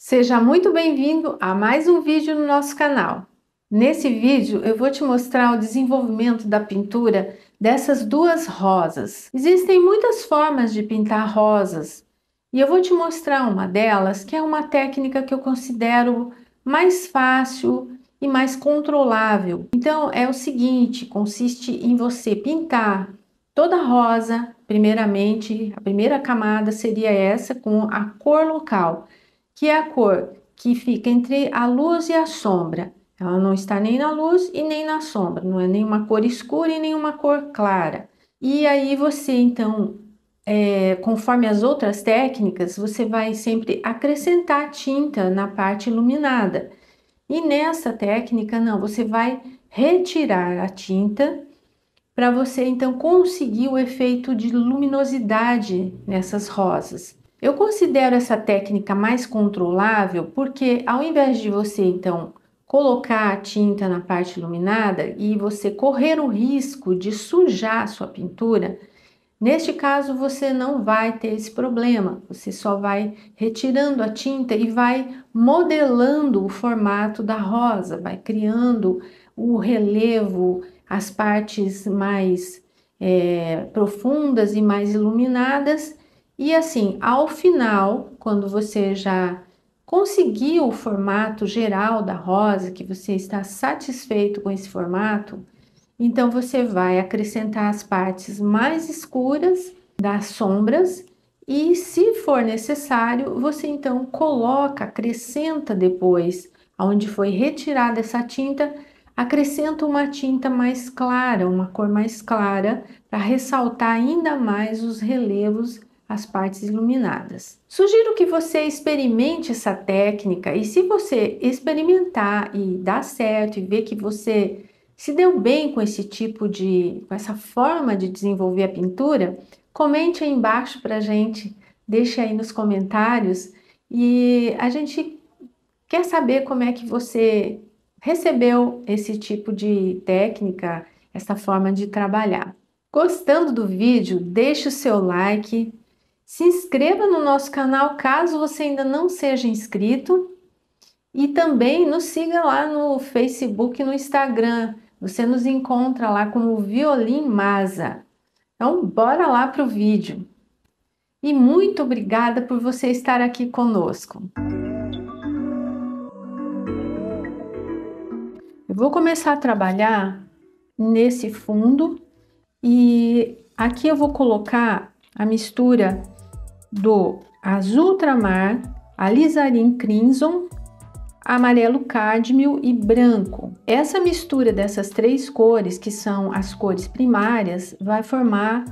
Seja muito bem-vindo a mais um vídeo no nosso canal. Nesse vídeo eu vou te mostrar o desenvolvimento da pintura dessas duas rosas. Existem muitas formas de pintar rosas e eu vou te mostrar uma delas que é uma técnica que eu considero mais fácil e mais controlável. Então é o seguinte, consiste em você pintar toda a rosa. Primeiramente, a primeira camada seria essa com a cor local, que é a cor que fica entre a luz e a sombra. Ela não está nem na luz e nem na sombra, não é nenhuma cor escura e nenhuma cor clara. E aí você, então, conforme as outras técnicas, você vai sempre acrescentar tinta na parte iluminada. E nessa técnica, não, você vai retirar a tinta para você, então, conseguir o efeito de luminosidade nessas rosas. Eu considero essa técnica mais controlável porque, ao invés de você, então, colocar a tinta na parte iluminada e você correr o risco de sujar a sua pintura, neste caso você não vai ter esse problema. Você só vai retirando a tinta e vai modelando o formato da rosa, vai criando o relevo, as partes mais profundas e mais iluminadas. E assim, ao final, quando você já conseguiu o formato geral da rosa, que você está satisfeito com esse formato, então você vai acrescentar as partes mais escuras das sombras e, se for necessário, você então coloca, acrescenta depois, onde foi retirada essa tinta, acrescenta uma tinta mais clara, uma cor mais clara, para ressaltar ainda mais os relevos, as partes iluminadas. Sugiro que você experimente essa técnica e, se você experimentar e dar certo e ver que você se deu bem com com essa forma de desenvolver a pintura, comente aí embaixo para a gente, deixe aí nos comentários e a gente quer saber como é que você recebeu esse tipo de técnica, essa forma de trabalhar. Gostando do vídeo, deixe o seu like, se inscreva no nosso canal caso você ainda não seja inscrito e também nos siga lá no Facebook e no Instagram. Você nos encontra lá como Violim Masa. Então, bora lá para o vídeo. E muito obrigada por você estar aqui conosco. Eu vou começar a trabalhar nesse fundo e aqui eu vou colocar a mistura do azul ultramar, alizarin crimson, amarelo cádmio e branco. Essa mistura dessas três cores, que são as cores primárias, vai formar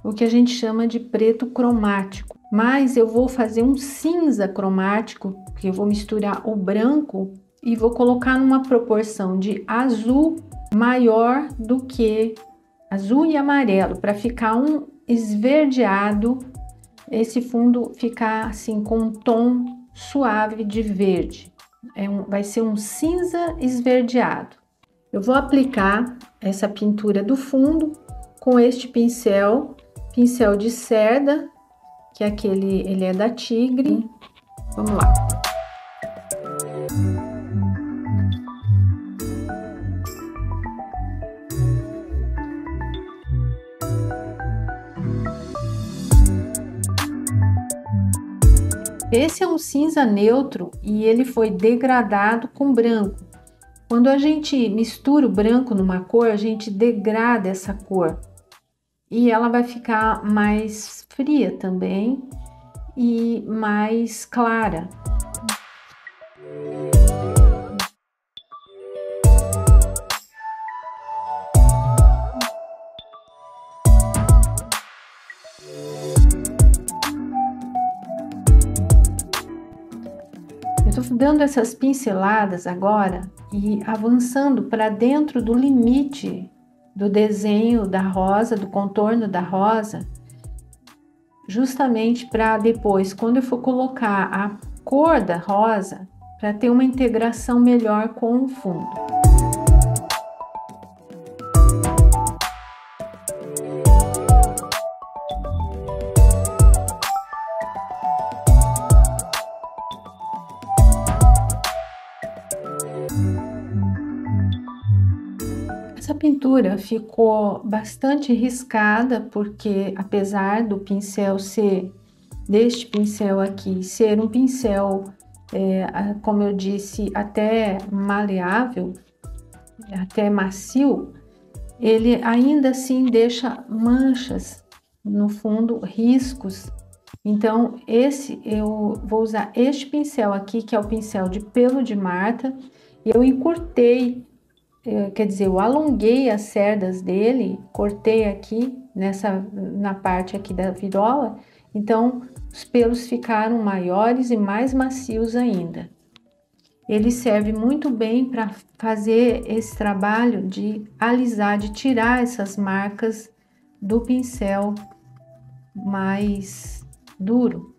o que a gente chama de preto cromático. Mas eu vou fazer um cinza cromático, que eu vou misturar o branco e vou colocar numa proporção de azul maior do que azul e amarelo, para ficar um esverdeado, esse fundo ficar assim com um tom suave de verde. Vai ser um cinza esverdeado. Eu vou aplicar essa pintura do fundo com este pincel de cerda, que é ele é da Tigre. Vamos lá. Esse é um cinza neutro e ele foi degradado com branco. Quando a gente mistura o branco numa cor, a gente degrada essa cor e ela vai ficar mais fria também e mais clara. Eu tô dando essas pinceladas agora e avançando para dentro do limite do desenho da rosa, do contorno da rosa, justamente para depois, quando eu for colocar a cor da rosa, para ter uma integração melhor com o fundo. Essa pintura ficou bastante riscada, porque apesar do pincel deste pincel aqui, ser um pincel, como eu disse, até maleável, até macio, ele ainda assim deixa manchas no fundo, riscos. Então eu vou usar este pincel aqui, que é o pincel de pelo de Marta, e eu encurtei, quer dizer, eu alonguei as cerdas dele, cortei aqui na parte aqui da virola, então os pelos ficaram maiores e mais macios ainda. Ele serve muito bem para fazer esse trabalho de alisar, de tirar essas marcas do pincel mais duro.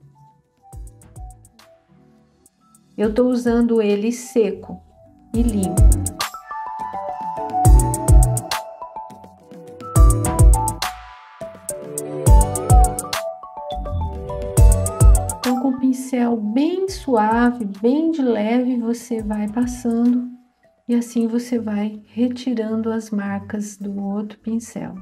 Eu estou usando ele seco e limpo. Então, com o pincel bem suave, bem de leve, você vai passando e assim você vai retirando as marcas do outro pincel.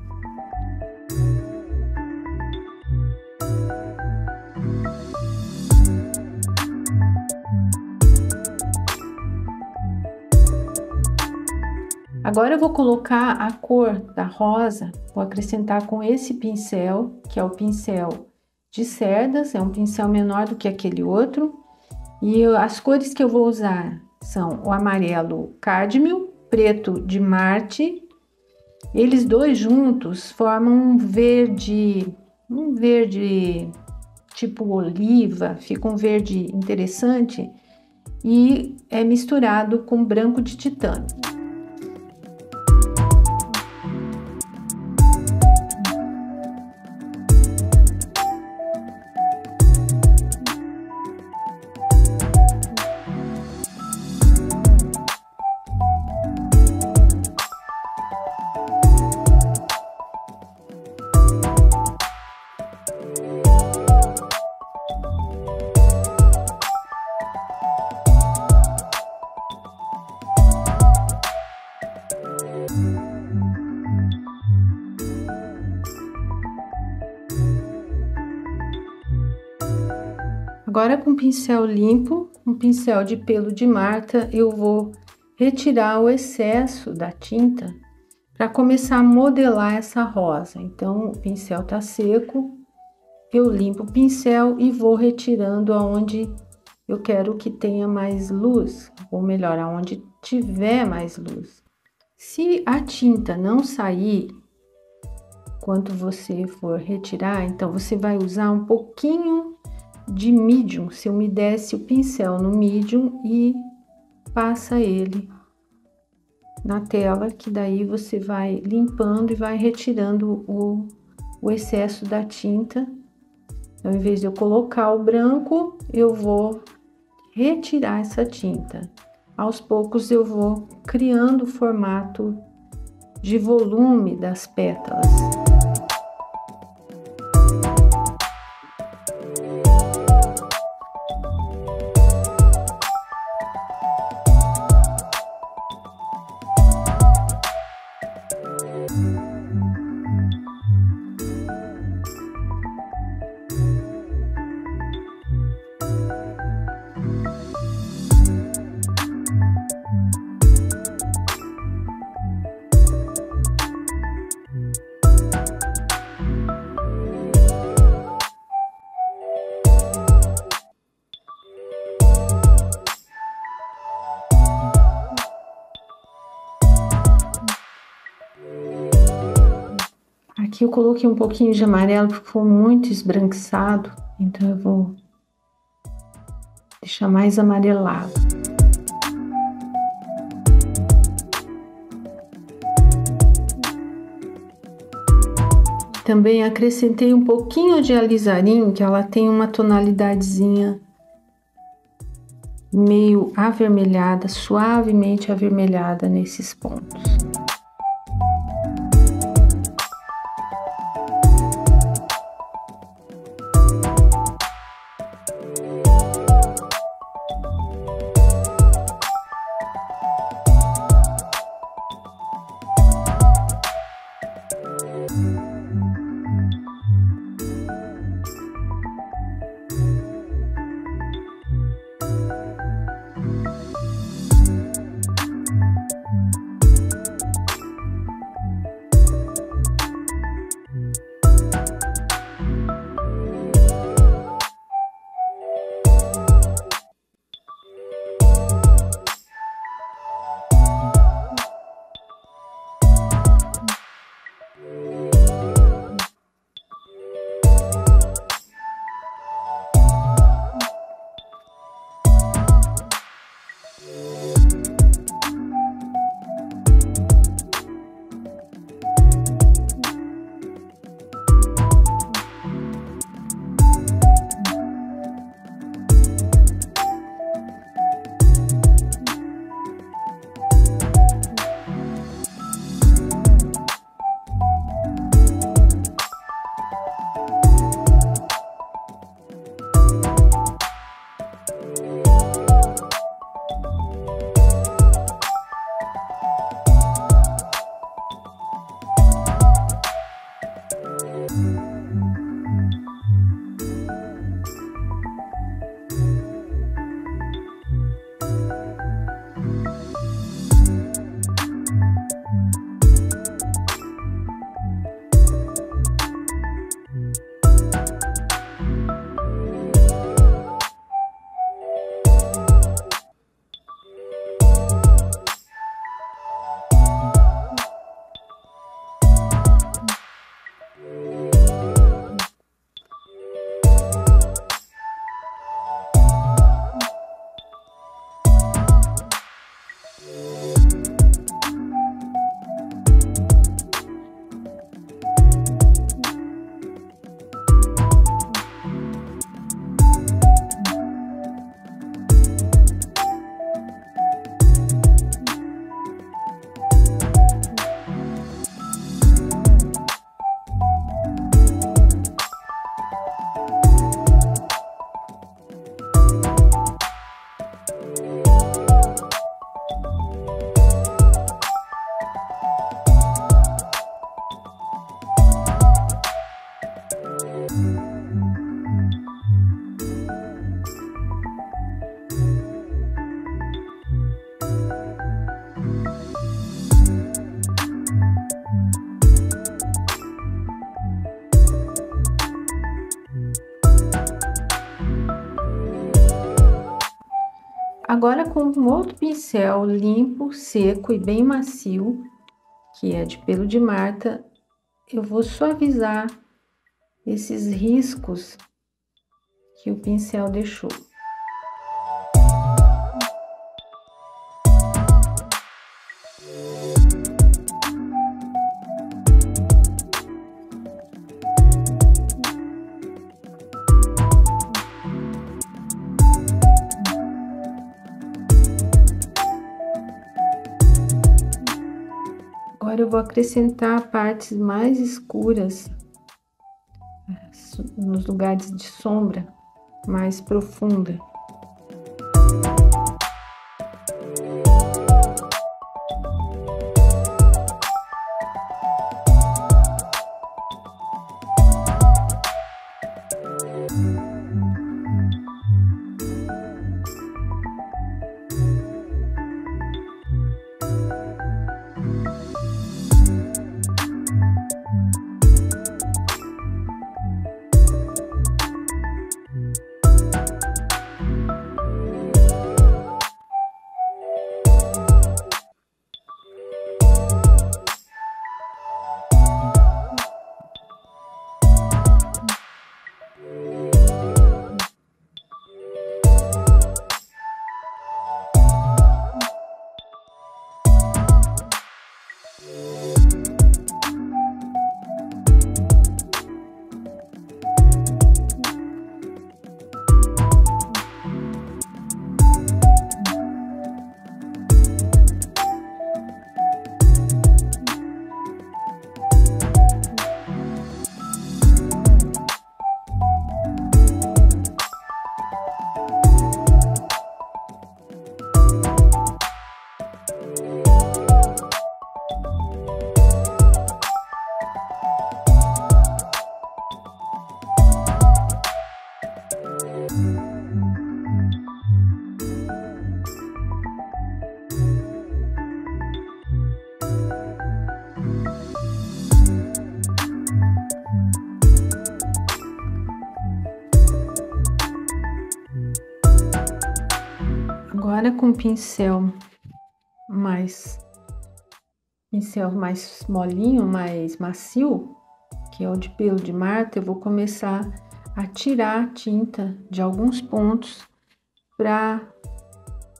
Agora eu vou colocar a cor da rosa, vou acrescentar com esse pincel, que é o pincel de cerdas, é um pincel menor do que aquele outro. E as cores que eu vou usar são o amarelo cádmio, preto de Marte. Eles dois juntos formam um verde tipo oliva, fica um verde interessante e é misturado com branco de titânio. Agora, com pincel limpo, um pincel de pelo de Marta, eu vou retirar o excesso da tinta para começar a modelar essa rosa. Então, o pincel tá seco, eu limpo o pincel e vou retirando aonde eu quero que tenha mais luz, ou melhor, aonde tiver mais luz. Se a tinta não sair quando você for retirar, então você vai usar um pouquinho de medium, se umedece o pincel no medium e passa ele na tela, que daí você vai limpando e vai retirando o excesso da tinta. Então, em vez de eu colocar o branco, eu vou retirar essa tinta. Aos poucos eu vou criando o formato de volume das pétalas. Aqui eu coloquei um pouquinho de amarelo, porque ficou muito esbranquiçado, então eu vou deixar mais amarelado. Também acrescentei um pouquinho de alizarinho, que ela tem uma tonalidadezinha meio avermelhada, suavemente avermelhada nesses pontos. Agora, com um outro pincel limpo, seco e bem macio, que é de pelo de Marta, eu vou suavizar esses riscos que o pincel deixou. Agora eu vou acrescentar partes mais escuras nos lugares de sombra mais profunda. Agora com pincel mais molinho, mais macio, que é o de pelo de Marta, eu vou começar a tirar a tinta de alguns pontos para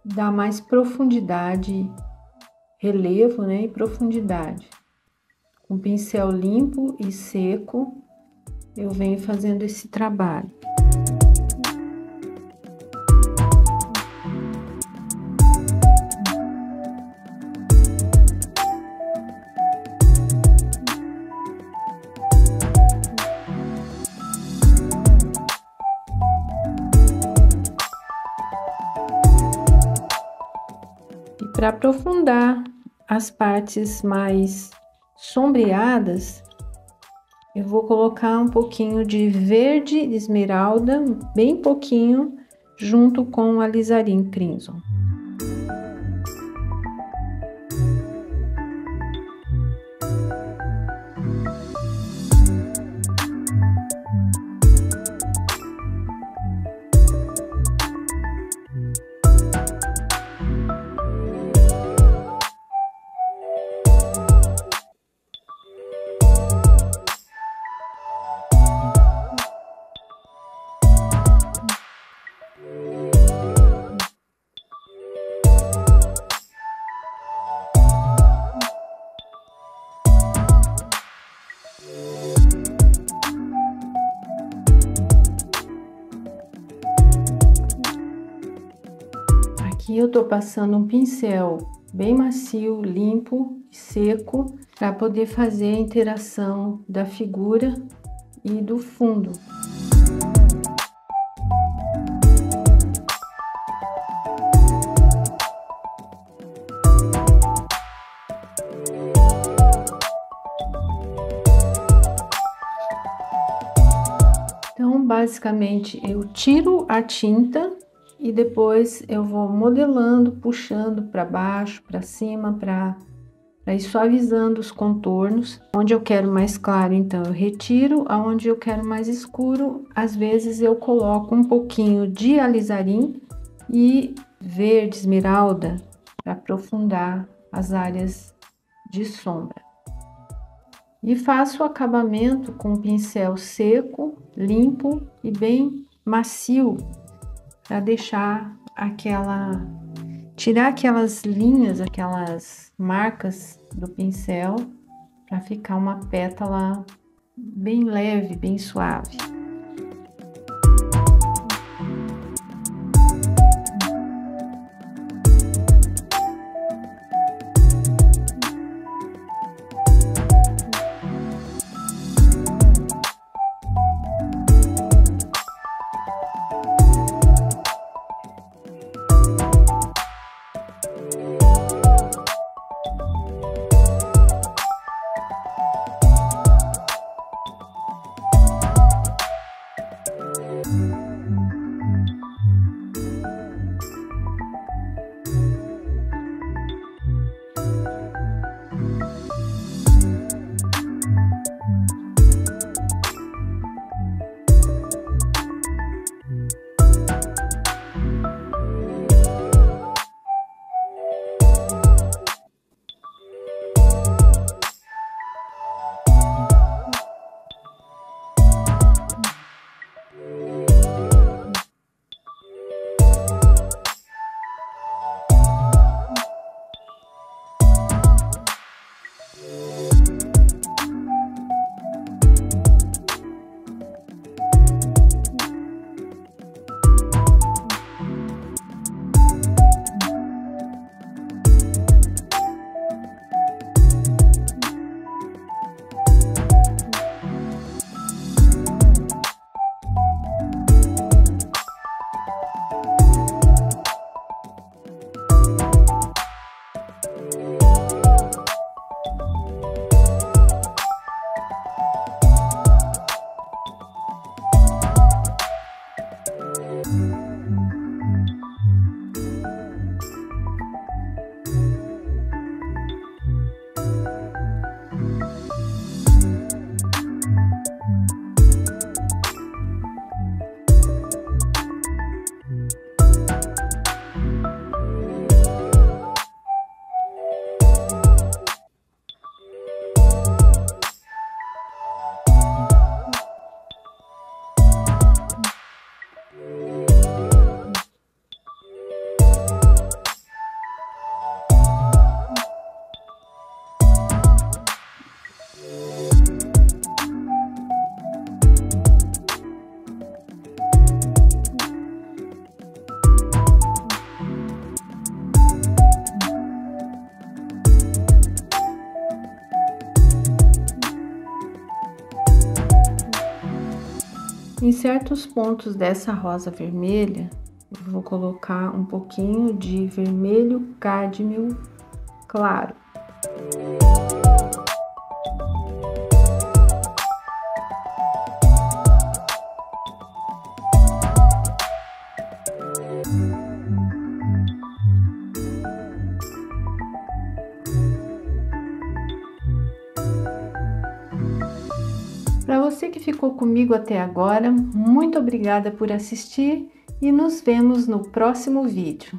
dar mais profundidade, relevo, né, e profundidade. Com pincel limpo e seco, eu venho fazendo esse trabalho. Para aprofundar as partes mais sombreadas, eu vou colocar um pouquinho de verde esmeralda, bem pouquinho, junto com o alizarim crimson. Aqui eu tô passando um pincel bem macio, limpo e seco para poder fazer a interação da figura e do fundo. Então, basicamente, eu tiro a tinta e depois eu vou modelando, puxando para baixo, para cima, para ir suavizando os contornos. Onde eu quero mais claro, então, eu retiro. Aonde eu quero mais escuro, às vezes eu coloco um pouquinho de alizarim e verde esmeralda para aprofundar as áreas de sombra. E faço o acabamento com um pincel seco, limpo e bem macio, para deixar tirar aquelas linhas, aquelas marcas do pincel, para ficar uma pétala bem leve, bem suave. Em certos pontos dessa rosa vermelha, eu vou colocar um pouquinho de vermelho cádmio claro. Para você que ficou comigo até agora, muito obrigada por assistir e nos vemos no próximo vídeo.